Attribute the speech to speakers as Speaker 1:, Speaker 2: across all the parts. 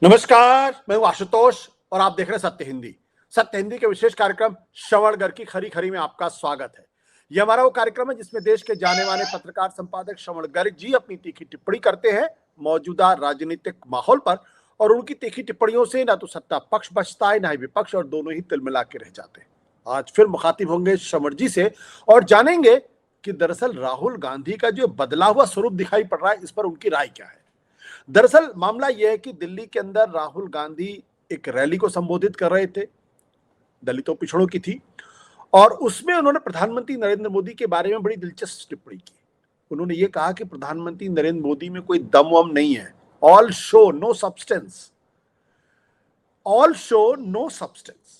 Speaker 1: नमस्कार, मैं हूं आशुतोष और आप देख रहे हैं सत्य हिंदी। सत्य हिंदी के विशेष कार्यक्रम श्रवणगढ़ की खरी खरी में आपका स्वागत है। यह हमारा वो कार्यक्रम है जिसमें देश के जाने माने पत्रकार संपादक श्रवण गर्ग जी अपनी तीखी टिप्पणी करते हैं मौजूदा राजनीतिक माहौल पर, और उनकी तीखी टिप्पणियों से ना तो सत्ता पक्ष बचता है ना ही विपक्ष, और दोनों ही तिलमिला के रह जाते हैं। आज फिर मुखातिब होंगे श्रवण जी से और जानेंगे कि दरअसल राहुल गांधी का जो बदला हुआ स्वरूप दिखाई पड़ रहा है, इस पर उनकी राय क्या है। दरअसल मामला यह है कि दिल्ली के अंदर राहुल गांधी एक रैली को संबोधित कर रहे थे, दलितों पिछड़ों की थी, और उसमें उन्होंने प्रधानमंत्री नरेंद्र मोदी के बारे में बड़ी दिलचस्प टिप्पणी की। उन्होंने ये कहा कि प्रधानमंत्री नरेंद्र मोदी में कोई दम वम नहीं है, all show no substance, all show no substance.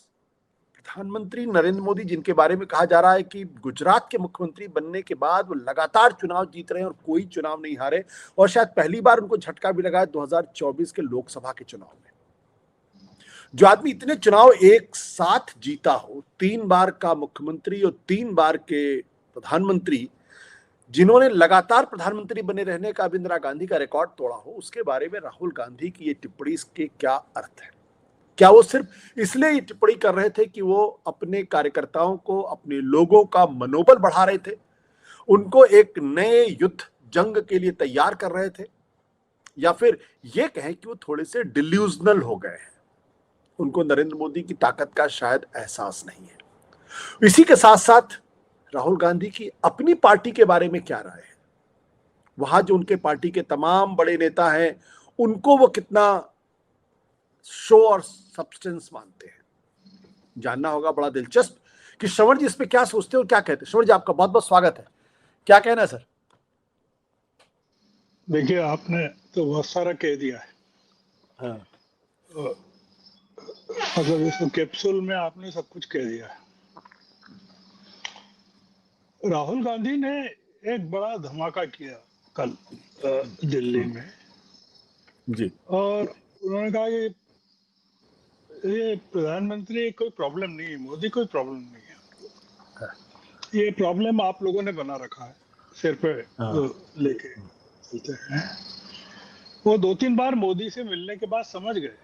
Speaker 1: प्रधानमंत्री नरेंद्र मोदी, जिनके बारे में कहा जा रहा है कि गुजरात के मुख्यमंत्री बनने के बाद वो लगातार चुनाव जीत रहे हैं और कोई चुनाव नहीं हारे, और शायद पहली बार उनको झटका भी लगा है 2024 के लोकसभा के चुनाव में। जो आदमी इतने चुनाव एक साथ जीता हो, 3 बार का मुख्यमंत्री और 3 बार के प्रधानमंत्री, जिन्होंने लगातार प्रधानमंत्री बने रहने का इंदिरा गांधी का रिकॉर्ड तोड़ा हो, उसके बारे में राहुल गांधी की ये टिप्पणी के क्या अर्थ है? क्या वो सिर्फ इसलिए ये टिप्पणी कर रहे थे कि वो अपने कार्यकर्ताओं को, अपने लोगों का मनोबल बढ़ा रहे थे, उनको एक नए युद्ध जंग के लिए तैयार कर रहे थे, या फिर ये कहें कि वो थोड़े से डिल्यूजनल हो गए हैं, उनको नरेंद्र मोदी की ताकत का शायद एहसास नहीं है। इसी के साथ साथ राहुल गांधी की अपनी पार्टी के बारे में क्या राय है, वहां जो उनके पार्टी के तमाम बड़े नेता हैं, उनको वो कितना शो और सब्सटेंस मानते हैं, जानना होगा। बड़ा दिलचस्प कि श्रवण जी इस पे क्या सोचते हो, क्या कहते हैं। श्रवण जी, आपका बहुत बहुत स्वागत है, क्या कहना है सर?
Speaker 2: देखिए, आपने तो बहुत सारा कह दिया है।
Speaker 1: हाँ।
Speaker 2: मतलब इस कैप्सूल में आपने सब कुछ कह दिया है। राहुल गांधी ने एक बड़ा धमाका किया कल दिल्ली में
Speaker 1: जी।
Speaker 2: और उन्होंने कहा कि ये प्रधानमंत्री कोई प्रॉब्लम नहीं है, मोदी कोई प्रॉब्लम नहीं है, ये प्रॉब्लम आप लोगों ने बना रखा है, सिर पे लेके चलते हैं। वो 2-3 बार मोदी से मिलने के बाद समझ गए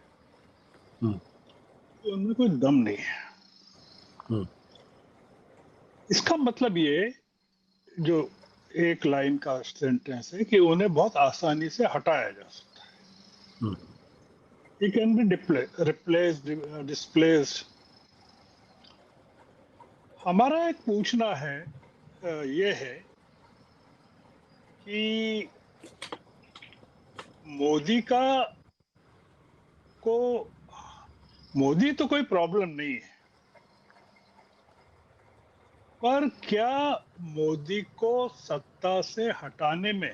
Speaker 2: कि उनमें कोई दम नहीं है। इसका मतलब ये जो एक लाइन का सेंटेंस है कि उन्हें बहुत आसानी से हटाया जा सकता है। He can be replaced, displaced. हमारा एक पूछना है, ये है कि मोदी मोदी तो कोई प्रॉब्लम नहीं है, पर क्या मोदी को सत्ता से हटाने में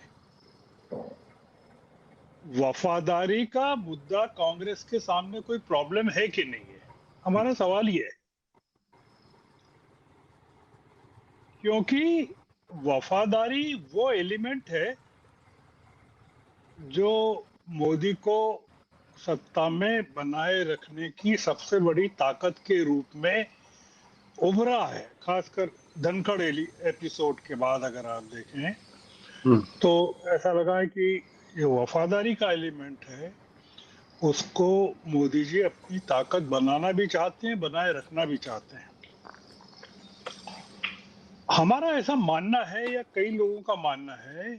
Speaker 2: वफादारी का मुद्दा कांग्रेस के सामने कोई प्रॉब्लम है कि नहीं है? हमारा सवाल ये है, क्योंकि वफादारी वो एलिमेंट है जो मोदी को सत्ता में बनाए रखने की सबसे बड़ी ताकत के रूप में उभरा है। खासकर धनखड़ एपिसोड के बाद अगर आप देखें तो ऐसा लगा है कि ये वफादारी का एलिमेंट है, उसको मोदी जी अपनी ताकत बनाना भी चाहते हैं, बनाए रखना भी चाहते हैं। हमारा ऐसा मानना है, या कई लोगों का मानना है,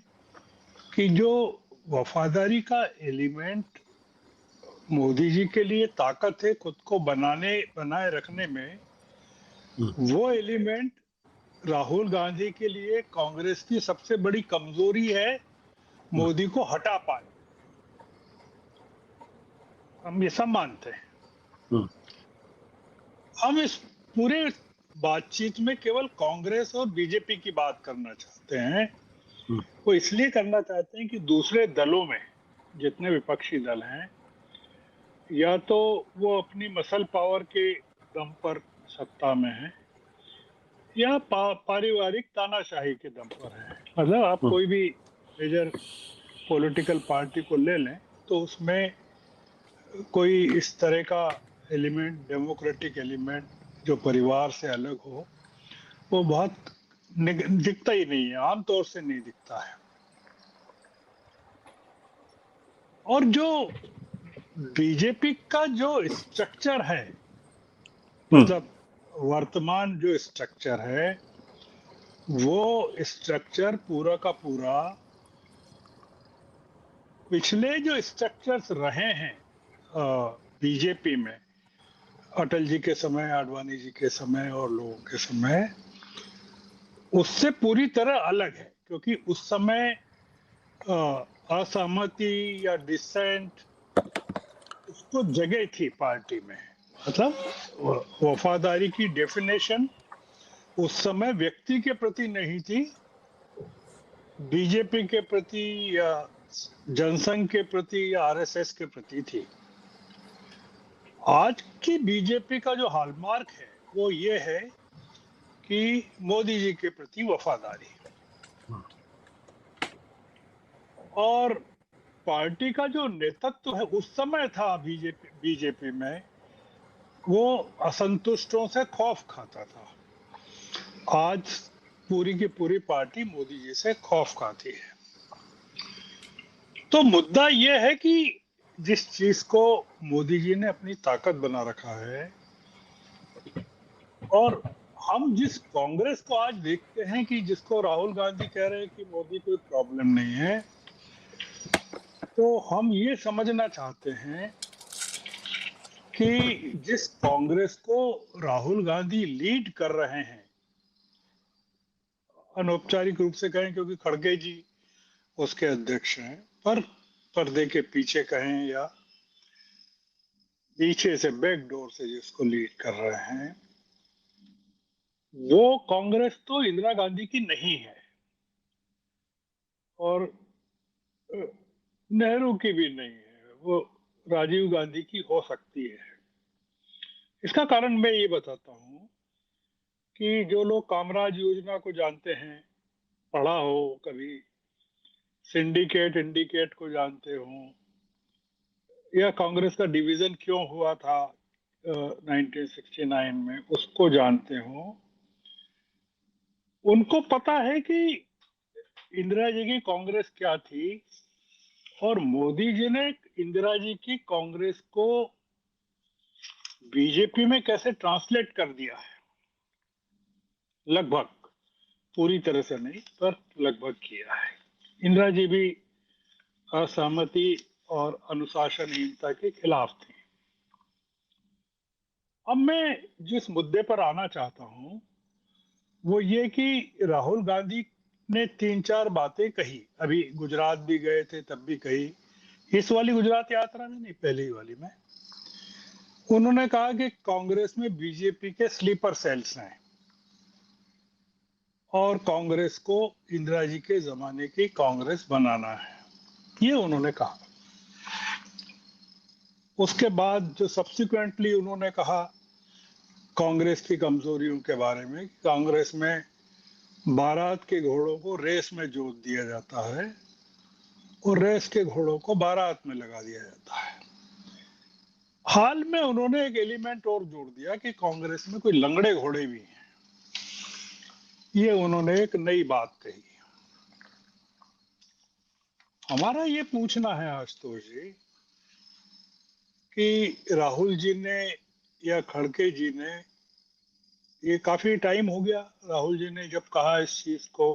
Speaker 2: कि जो वफादारी का एलिमेंट मोदी जी के लिए ताकत है खुद को बनाए रखने में, वो एलिमेंट राहुल गांधी के लिए कांग्रेस की सबसे बड़ी कमजोरी है, मोदी को हटा पाए। हम ये सब मानते हैं। हम इस पूरे बातचीत में केवल कांग्रेस और बीजेपी की बात करना चाहते हैं। वो इसलिए करना चाहते हैं कि दूसरे दलों में जितने विपक्षी दल हैं, या तो वो अपनी मसल पावर के दम पर सत्ता में है, या पारिवारिक तानाशाही के दम पर है। मतलब आप कोई भी मेजर पॉलिटिकल पार्टी को ले लें तो उसमें कोई इस तरह का एलिमेंट, डेमोक्रेटिक एलिमेंट जो परिवार से अलग हो, वो बहुत दिखता ही नहीं है, आमतौर से नहीं दिखता है। और जो बीजेपी का जो स्ट्रक्चर है, मतलब वर्तमान जो स्ट्रक्चर है, वो स्ट्रक्चर पूरा का पूरा पिछले जो स्ट्रक्चर्स रहे हैं बीजेपी में, अटल जी के समय, आडवाणी जी के समय और लोगों के समय, उससे पूरी तरह अलग है। क्योंकि उस समय असहमति या डिसेंट उसको जगह थी पार्टी में। मतलब वफादारी की डेफिनेशन उस समय व्यक्ति के प्रति नहीं थी, बीजेपी के प्रति या जनसंघ के प्रति या आरएसएस के प्रति थी। आज की बीजेपी का जो हॉलमार्क है वो ये है कि मोदी जी के प्रति वफादारी, और पार्टी का जो नेतृत्व है उस समय था बीजेपी में, वो असंतुष्टों से खौफ खाता था। आज पूरी की पूरी पार्टी मोदी जी से खौफ खाती है। तो मुद्दा यह है कि जिस चीज को मोदी जी ने अपनी ताकत बना रखा है, और हम जिस कांग्रेस को आज देखते हैं कि जिसको राहुल गांधी कह रहे हैं कि मोदी कोई प्रॉब्लम नहीं है, तो हम ये समझना चाहते हैं कि जिस कांग्रेस को राहुल गांधी लीड कर रहे हैं, अनौपचारिक रूप से कहें क्योंकि खड़गे जी उसके अध्यक्ष हैं, पर पर्दे के पीछे कहें या पीछे से बैकडोर से जिसको लीड कर रहे हैं, वो कांग्रेस तो इंदिरा गांधी की नहीं है और नेहरू की भी नहीं है, वो राजीव गांधी की हो सकती है। इसका कारण मैं ये बताता हूँ कि जो लोग कामराज योजना को जानते हैं, पढ़ा हो कभी, सिंडिकेट इंडिकेट को जानते हो, या कांग्रेस का डिवीजन क्यों हुआ था 1969 में उसको जानते हो, उनको पता है कि इंदिरा जी की कांग्रेस क्या थी और मोदी जी ने इंदिरा जी की कांग्रेस को बीजेपी में कैसे ट्रांसलेट कर दिया है। लगभग, पूरी तरह से नहीं, पर लगभग किया है। इंदिरा जी भी असहमति और अनुशासनहीनता के खिलाफ थी। अब मैं जिस मुद्दे पर आना चाहता हूं वो ये कि राहुल गांधी ने 3-4 बातें कही, अभी गुजरात भी गए थे तब भी कही, इस वाली गुजरात यात्रा में नहीं, पहली वाली में उन्होंने कहा कि कांग्रेस में बीजेपी के स्लीपर सेल्स हैं और कांग्रेस को इंदिरा जी के जमाने की कांग्रेस बनाना है, ये उन्होंने कहा। उसके बाद जो सब्सिक्वेंटली उन्होंने कहा कांग्रेस की कमजोरियों के बारे में, कांग्रेस में बारात के घोड़ों को रेस में जोत दिया जाता है और रेस के घोड़ों को बारात में लगा दिया जाता है। हाल में उन्होंने एक एलिमेंट और जोड़ दिया कि कांग्रेस में कोई लंगड़े घोड़े भी हैं, ये उन्होंने एक नई बात कही। हमारा ये पूछना है आशुतोष जी कि राहुल जी ने या खड़गे जी ने, ये काफी टाइम हो गया राहुल जी ने जब कहा इस चीज को,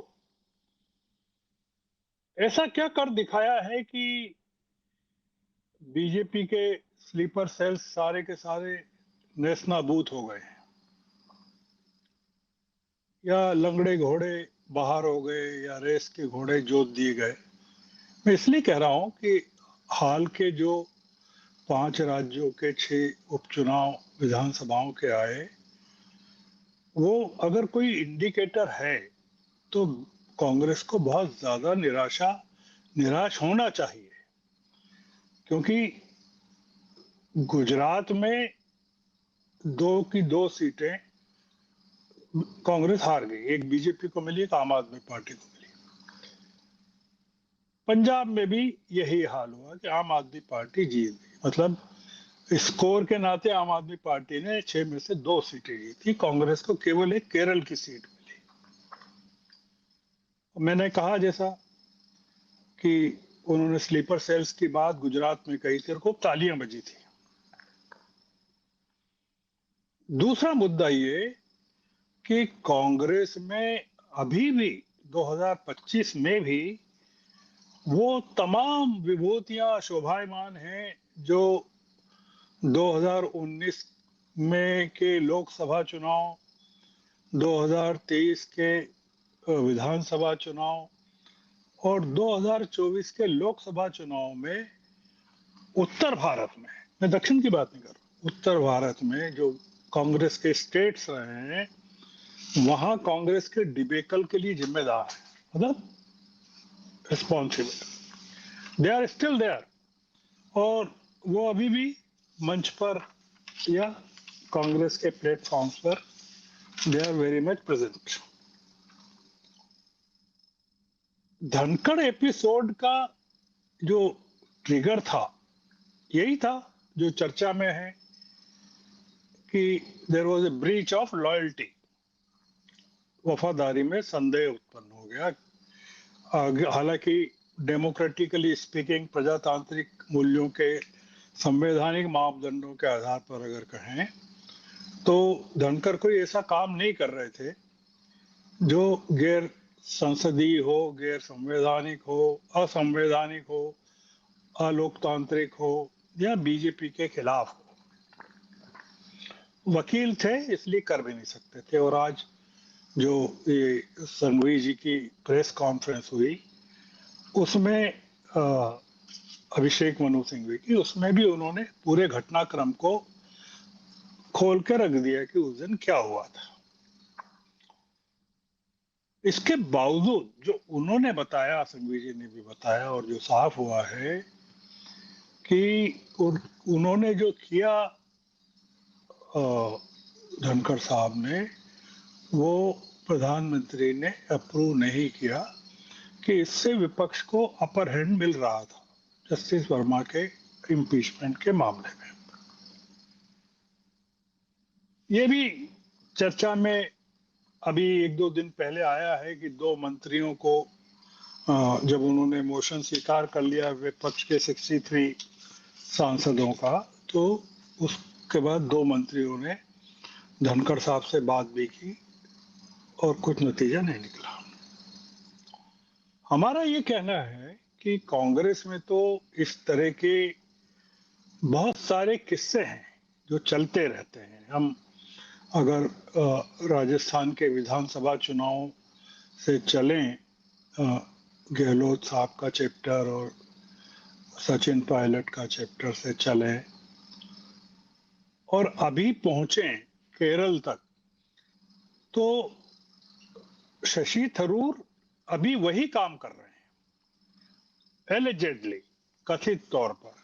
Speaker 2: ऐसा क्या कर दिखाया है कि बीजेपी के स्लीपर सेल्स सारे के सारे नेस्तनाबूद हो गए, या लंगड़े घोड़े बाहर हो गए, या रेस के घोड़े जोत दिए गए। मैं इसलिए कह रहा हूं कि हाल के जो 5 राज्यों के 6 उपचुनाव विधानसभाओं के आए, वो अगर कोई इंडिकेटर है तो कांग्रेस को बहुत ज्यादा निराश होना चाहिए। क्योंकि गुजरात में 2 सीटें कांग्रेस हार गई, एक बीजेपी को मिली, एक आम आदमी पार्टी को मिली। पंजाब में भी यही हाल हुआ कि आम आदमी पार्टी जीत गई, मतलब स्कोर के नाते आम आदमी पार्टी ने 6 में से 2 सीटें जीती, कांग्रेस को केवल एक केरल की सीट मिली। मैंने कहा जैसा कि उन्होंने स्लीपर सेल्स की बात गुजरात में कही थी और खूब तालियां बजी थी। दूसरा मुद्दा ये कि कांग्रेस में अभी भी 2025 में भी वो तमाम विभूतियां शोभायमान हैं जो 2019 में के लोकसभा चुनाव, 2023 के विधानसभा चुनाव और 2024 के लोकसभा चुनाव में उत्तर भारत में, मैं दक्षिण की बात नहीं कर रहा, उत्तर भारत में जो कांग्रेस के स्टेट्स रहे हैं वहां कांग्रेस के डिबेकल के लिए जिम्मेदार है, मतलब responsible. They are still there, और वो अभी भी मंच पर या कांग्रेस के प्लेटफॉर्म्स पर they are very much present. Dhankhar episode का जो ट्रिगर था यही था जो चर्चा में है कि there was a breach of loyalty, वफादारी में संदेह उत्पन्न हो गया। हालांकि डेमोक्रेटिकली स्पीकिंग, प्रजातांत्रिक मूल्यों के संवैधानिक मापदंडों के आधार पर अगर कहें तो धनखड़ कोई ऐसा काम नहीं कर रहे थे जो गैर संसदीय हो, गैर संवैधानिक हो, असंवैधानिक हो, अलोकतांत्रिक हो या बीजेपी के खिलाफ हो। वकील थे इसलिए कर भी नहीं सकते थे। और आज जो ये संघवी जी की प्रेस कॉन्फ्रेंस हुई उसमें अभिषेक मनु सिंघवी की, उसमें भी उन्होंने पूरे घटनाक्रम को खोल के रख दिया कि उस दिन क्या हुआ था। इसके बावजूद जो उन्होंने बताया, संघवी जी ने भी बताया, और जो साफ हुआ है कि उन्होंने जो किया धनखड़ साहब ने, वो प्रधानमंत्री ने अप्रूव नहीं किया कि इससे विपक्ष को अपर हैंड मिल रहा था जस्टिस वर्मा के इम्पीचमेंट के मामले में। ये भी चर्चा में अभी एक दो दिन पहले आया है कि दो मंत्रियों को जब उन्होंने मोशन स्वीकार कर लिया विपक्ष के 63 सांसदों का, तो उसके बाद दो मंत्रियों ने धनखड़ साहब से बात भी की और कुछ नतीजा नहीं निकला। हमारा ये कहना है कि कांग्रेस में तो इस तरह के बहुत सारे किस्से हैं जो चलते रहते हैं। हम अगर राजस्थान के विधानसभा चुनाव से चलें, गहलोत साहब का चैप्टर और सचिन पायलट का चैप्टर से चलें और अभी पहुंचे केरल तक, तो शशि थरूर अभी वही काम कर रहे हैं एलिजेडली, कथित तौर पर।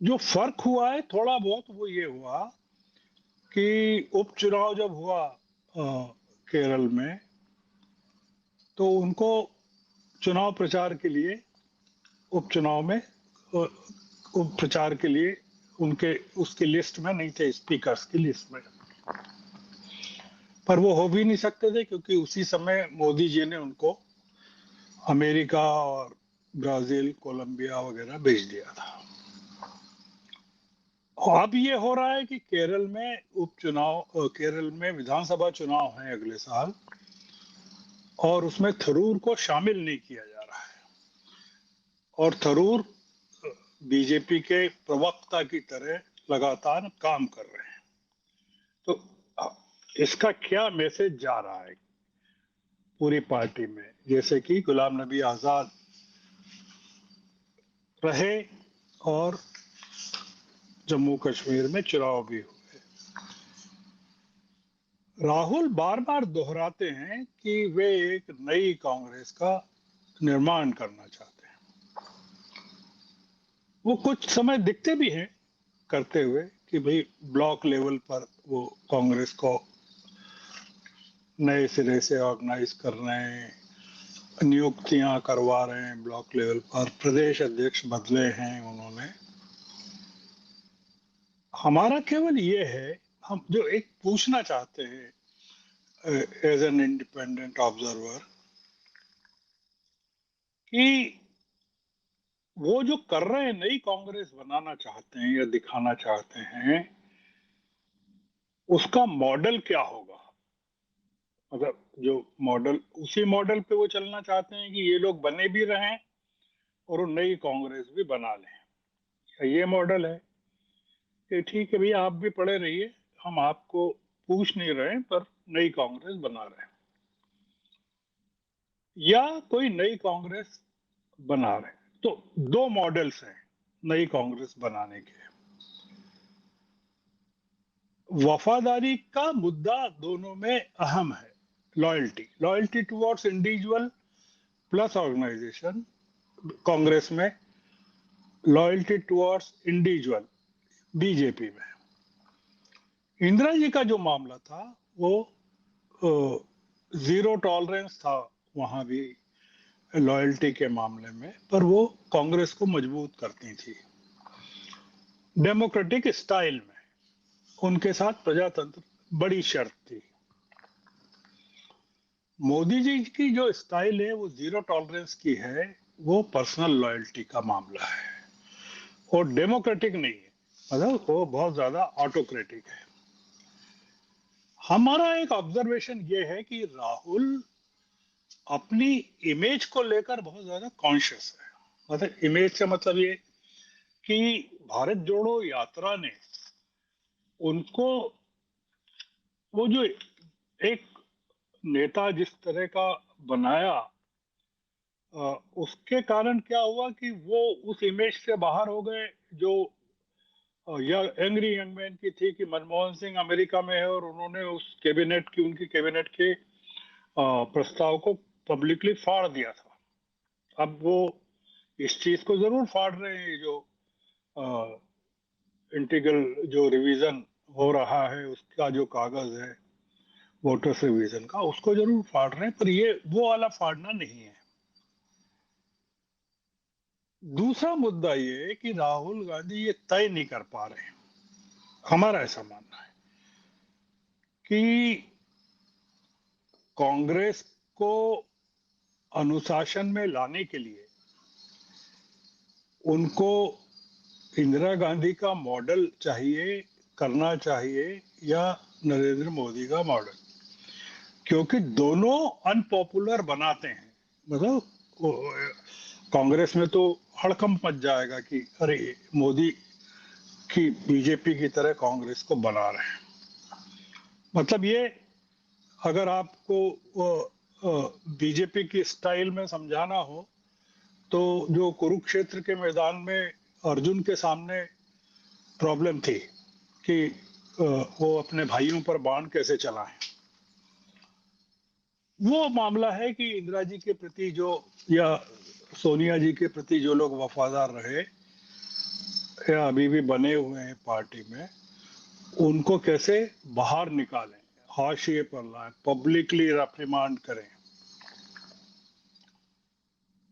Speaker 2: जो फर्क हुआ है थोड़ा बहुत वो ये हुआ कि उपचुनाव जब हुआ केरल में, तो उनको चुनाव प्रचार के लिए, उपचुनाव में उप प्रचार के लिए उनके उसकी लिस्ट में नहीं थे, स्पीकर्स की लिस्ट में। पर वो हो भी नहीं सकते थे क्योंकि उसी समय मोदी जी ने उनको अमेरिका और ब्राजील, कोलंबिया वगैरह भेज दिया था। अब ये हो रहा है कि केरल में उपचुनाव, केरल में विधानसभा चुनाव है अगले साल, और उसमें थरूर को शामिल नहीं किया जा रहा है। और थरूर बीजेपी के प्रवक्ता की तरह लगातार काम कर रहे हैं। तो इसका क्या मैसेज जा रहा है पूरी पार्टी में? जैसे कि गुलाम नबी आजाद रहे और जम्मू कश्मीर में चुनाव भी हुए। राहुल बार बार दोहराते हैं कि वे एक नई कांग्रेस का निर्माण करना चाहते हैं। वो कुछ समय दिखते भी हैं करते हुए कि भाई ब्लॉक लेवल पर वो कांग्रेस को नए सिरे से ऑर्गेनाइज कर रहे हैं, नियुक्तियां करवा रहे हैं ब्लॉक लेवल पर, प्रदेश अध्यक्ष बदले हैं उन्होंने। हमारा केवल ये है, हम जो एक पूछना चाहते हैं एज एन इंडिपेंडेंट ऑब्जर्वर, कि वो जो कर रहे हैं, नई कांग्रेस बनाना चाहते हैं या दिखाना चाहते हैं, उसका मॉडल क्या होगा। मतलब जो मॉडल, उसी मॉडल पे वो चलना चाहते हैं कि ये लोग बने भी रहें और वो नई कांग्रेस भी बना लें। ये मॉडल है कि ठीक है भैया, आप भी पड़े रहिए, हम आपको पूछ नहीं रहे, पर नई कांग्रेस बना रहे हैं, या कोई नई कांग्रेस बना रहे हैं। तो दो मॉडल्स हैं नई कांग्रेस बनाने के। वफादारी का मुद्दा दोनों में अहम है। Loyalty loyalty towards individual plus organisation Congress में, लॉयल्टी टुवर्ड्स इंडिविजुअल बीजेपी में। इंदिरा जी का जो मामला था वो जीरो टॉलरेंस था वहां भी लॉयल्टी के मामले में, पर वो कांग्रेस को मजबूत करती थी डेमोक्रेटिक स्टाइल में। उनके साथ प्रजातंत्र बड़ी शर्त थी। मोदी जी की जो स्टाइल है वो जीरो टॉलरेंस की है, वो पर्सनल लॉयल्टी का मामला है और डेमोक्रेटिक नहीं है, मतलब वो बहुत ज्यादा ऑटोक्रेटिक है। हमारा एक ऑब्जर्वेशन ये है कि राहुल अपनी इमेज को लेकर बहुत ज्यादा कॉन्शियस है। मतलब इमेज से मतलब ये कि भारत जोड़ो यात्रा ने उनको, वो जो एक नेता जिस तरह का बनाया, उसके कारण क्या हुआ कि वो उस इमेज से बाहर हो गए जो एंग्री यंग मैन की थी, कि मनमोहन सिंह अमेरिका में है और उन्होंने उस कैबिनेट की, उनकी कैबिनेट के प्रस्ताव को पब्लिकली फाड़ दिया था। अब वो इस चीज को जरूर फाड़ रहे हैं, जो इंटीग्रल जो रिवीजन हो रहा है उसका जो कागज है वोटर्स रिवीजन का, उसको जरूर फाड़ रहे हैं, पर ये वो वाला फाड़ना नहीं है। दूसरा मुद्दा ये है कि राहुल गांधी ये तय नहीं कर पा रहे हैं। हमारा ऐसा मानना है कि कांग्रेस को अनुशासन में लाने के लिए उनको इंदिरा गांधी का मॉडल चाहिए, करना चाहिए, या नरेंद्र मोदी का मॉडल, क्योंकि दोनों अनपॉपुलर बनाते हैं। मतलब कांग्रेस में तो हड़कंप मच जाएगा कि अरे मोदी की बीजेपी की तरह कांग्रेस को बना रहे हैं। मतलब ये, अगर आपको बीजेपी की स्टाइल में समझाना हो तो जो कुरुक्षेत्र के मैदान में अर्जुन के सामने प्रॉब्लम थी कि वो अपने भाइयों पर बाण कैसे चलाएं, वो मामला है कि इंदिरा जी के प्रति जो, या सोनिया जी के प्रति जो लोग वफादार रहे या अभी भी बने हुए हैं पार्टी में, उनको कैसे बाहर निकालें, हाशिए पर लाएं, पब्लिकली रिप्रिमांड करें।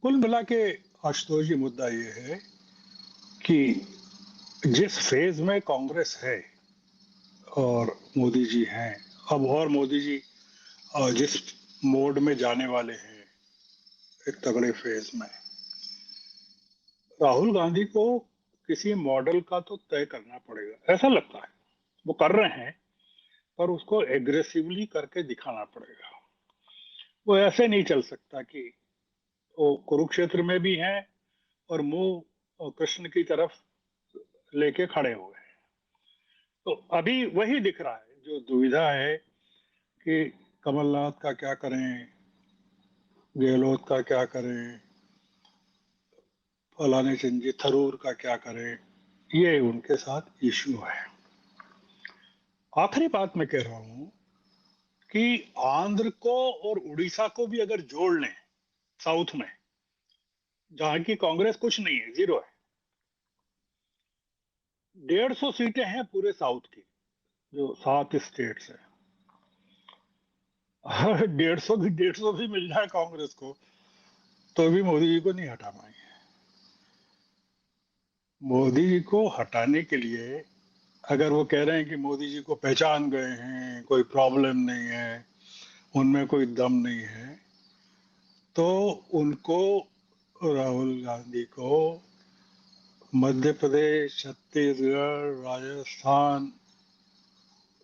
Speaker 2: कुल मिला के आशुतोष जी, मुद्दा ये है कि जिस फेज में कांग्रेस है और मोदी जी हैं अब, और मोदी जी जिस मोड में जाने वाले हैं एक तगड़े फेज में, राहुल गांधी को किसी मॉडल का तो तय करना पड़ेगा, ऐसा लगता है। वो कर रहे हैं, पर उसको एग्रेसिवली करके दिखाना पड़ेगा। वो ऐसे नहीं चल सकता कि वो कुरुक्षेत्र में भी हैं और मुंह कृष्ण की तरफ लेके खड़े हुए हैं। तो अभी वही दिख रहा है, जो दुविधा है कि कमलनाथ का क्या करें, गहलोत का क्या करें, फलाने चिंजी थरूर का क्या करें, ये उनके साथ इश्यू है। आखिरी बात मैं कह रहा हूं कि आंध्र को और उड़ीसा को भी अगर जोड़ लें साउथ में, जहां की कांग्रेस कुछ नहीं है, जीरो है, 150 सीटें हैं पूरे साउथ की, जो 7 स्टेट्स है। 150 भी मिल जाए कांग्रेस को तो भी मोदी जी को नहीं हटा पाएंगे। मोदी जी को हटाने के लिए, अगर वो कह रहे हैं कि मोदी जी को पहचान गए हैं, कोई प्रॉब्लम नहीं है, उनमें कोई दम नहीं है, तो उनको राहुल गांधी को मध्य प्रदेश, छत्तीसगढ़, राजस्थान,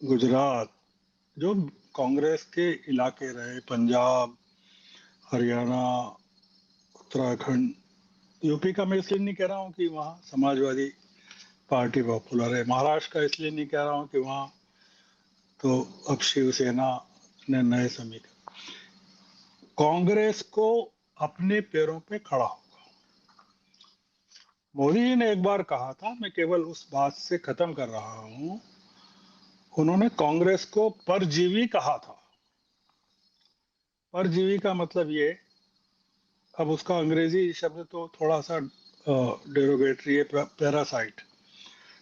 Speaker 2: गुजरात, जो कांग्रेस के इलाके रहे, पंजाब, हरियाणा, उत्तराखंड, यूपी का मैं इसलिए नहीं कह रहा हूँ कि वहाँ समाजवादी पार्टी पॉपुलर है, महाराष्ट्र का इसलिए नहीं कह रहा हूँ कि वहाँ तो अब शिवसेना ने नए समीकरण, कांग्रेस को अपने पैरों पे खड़ा होगा। मोदी जी ने एक बार कहा था, मैं केवल उस बात से खत्म कर रहा हूं, उन्होंने कांग्रेस को परजीवी कहा था। परजीवी का मतलब ये, अब उसका अंग्रेजी शब्द तो थोड़ा सा डेरोगेटरी है, पैरासाइट,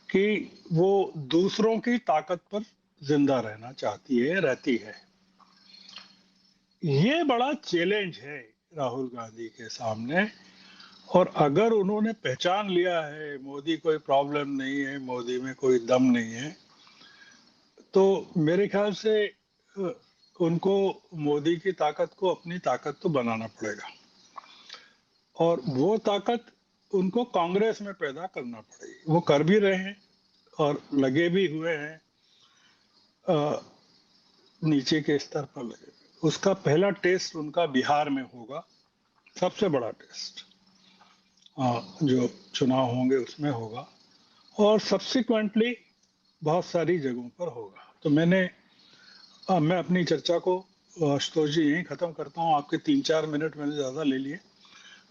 Speaker 2: कि वो दूसरों की ताकत पर जिंदा रहना चाहती है, रहती है। ये बड़ा चैलेंज है राहुल गांधी के सामने, और अगर उन्होंने पहचान लिया है मोदी कोई प्रॉब्लम नहीं है, मोदी में कोई दम नहीं है, तो मेरे ख्याल से उनको मोदी की ताकत को अपनी ताकत तो बनाना पड़ेगा, और वो ताकत उनको कांग्रेस में पैदा करना पड़ेगी। वो कर भी रहे हैं और लगे भी हुए हैं, नीचे के स्तर पर लगे। उसका पहला टेस्ट उनका बिहार में होगा, सबसे बड़ा टेस्ट जो चुनाव होंगे उसमें होगा, और सब्सिक्वेंटली बहुत सारी जगहों पर होगा। तो मैं अपनी चर्चा को आशुतोष जी यहीं खत्म करता हूँ। आपके 3-4 मिनट मैंने ज़्यादा ले लिए,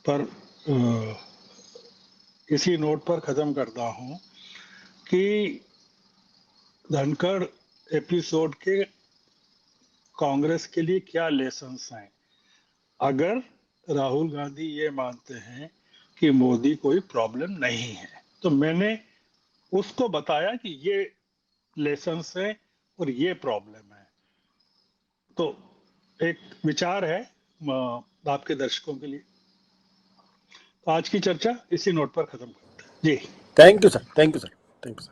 Speaker 2: पर इसी नोट पर खत्म करता हूँ कि धनखड़ एपिसोड के कांग्रेस के लिए क्या लेसन्स हैं। अगर राहुल गांधी ये मानते हैं कि मोदी कोई प्रॉब्लम नहीं है, तो मैंने उसको बताया कि ये लेसन्स है और ये प्रॉब्लम है। तो एक विचार है आपके दर्शकों के लिए। तो आज की चर्चा इसी नोट पर खत्म करते हैं जी।
Speaker 1: Thank you sir, thank you sir, thank you sir.